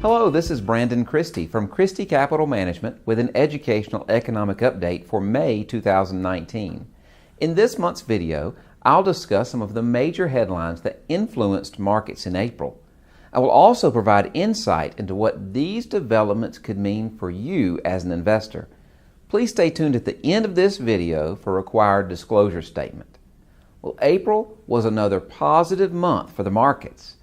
Hello, this is Brandon Christy from Christy Capital Management with an educational economic update for May 2019. In this month's video, I'll discuss some of the major headlines that influenced markets in April. I will also provide insight into what these developments could mean for you as an investor. Please stay tuned at the end of this video for a required disclosure statement. Well, April was another positive month for the markets.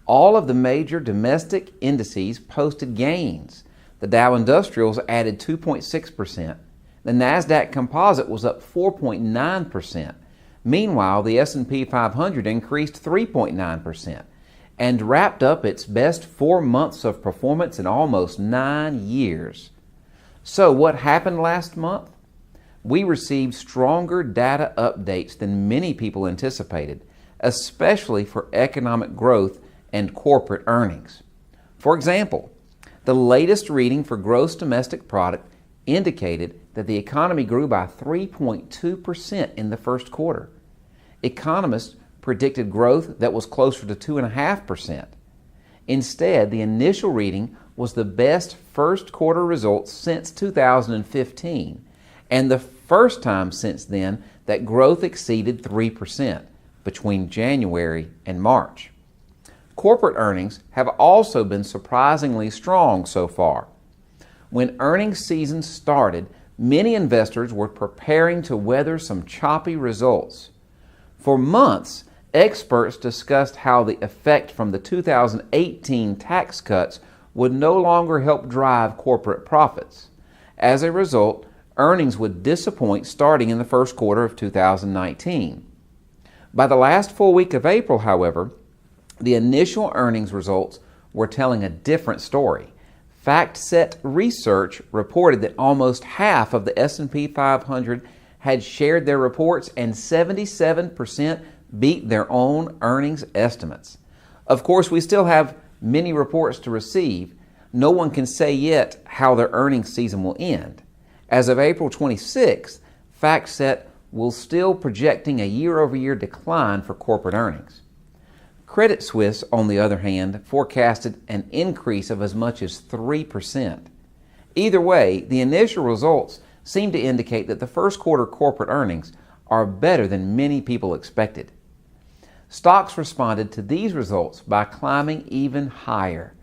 All of the major domestic indices posted gains. The Dow Industrials added 2.6%. The NASDAQ Composite was up 4.9%. Meanwhile, the S&P 500 increased 3.9% and wrapped up its best 4 months of performance in almost 9 years. So what happened last month? We received stronger data updates than many people anticipated, especially for economic growth and corporate earnings. For example, the latest reading for gross domestic product indicated that the economy grew by 3.2% in the first quarter. Economists predicted growth that was closer to 2.5%. Instead, the initial reading was the best first quarter results since 2015, and the first time since then that growth exceeded 3% between January and March. Corporate earnings have also been surprisingly strong so far. When earnings season started, many investors were preparing to weather some choppy results. For months, experts discussed how the effect from the 2018 tax cuts would no longer help drive corporate profits. As a result, earnings would disappoint starting in the first quarter of 2019. By the last full week of April, however, the initial earnings results were telling a different story. FactSet Research reported that almost half of the S&P 500 had shared their reports and 77% beat their own earnings estimates. Of course, we still have many reports to receive. No one can say yet how their earnings season will end. As of April 26th, FactSet will still projecting a year-over-year decline for corporate earnings. Credit Suisse, on the other hand, forecasted an increase of as much as 3%. Either way, the initial results seem to indicate that the first quarter corporate earnings are better than many people expected. Stocks responded to these results by climbing even higher.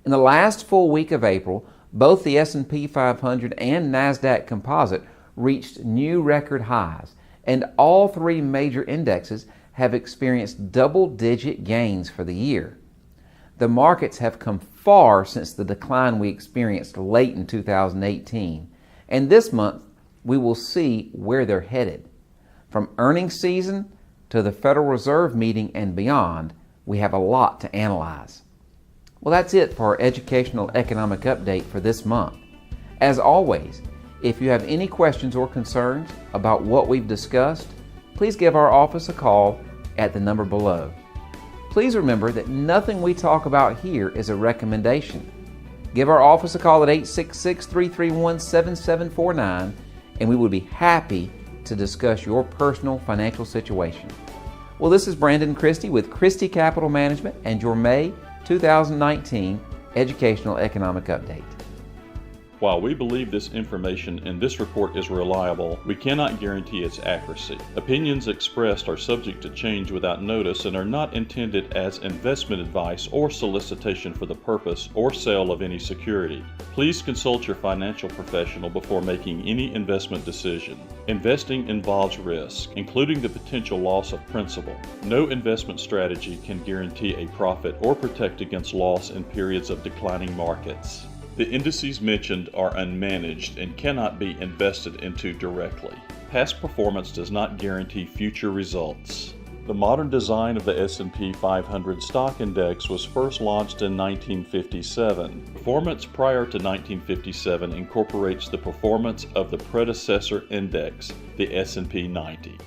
In the last full week of April, both the S&P 500 and NASDAQ Composite reached new record highs, and all three major indexes have experienced double-digit gains for the year. The markets have come far since the decline we experienced late in 2018, and this month we will see where they're headed. From earnings season to the Federal Reserve meeting and beyond, we have a lot to analyze. Well, that's it for our educational economic update for this month. As always, if you have any questions or concerns about what we've discussed, please give our office a call at the number below. Please remember that nothing we talk about here is a recommendation. Give our office a call at 866-331-7749 and we would be happy to discuss your personal financial situation. Well, this is Brandon Christy with Christy Capital Management and your May 2019 Educational Economic Update. While we believe this information in this report is reliable, we cannot guarantee its accuracy. Opinions expressed are subject to change without notice and are not intended as investment advice or solicitation for the purpose or sale of any security. Please consult your financial professional before making any investment decision. Investing involves risk, including the potential loss of principal. No investment strategy can guarantee a profit or protect against loss in periods of declining markets. The indices mentioned are unmanaged and cannot be invested into directly. Past performance does not guarantee future results. The modern design of the S&P 500 stock index was first launched in 1957. Performance prior to 1957 incorporates the performance of the predecessor index, the S&P 90.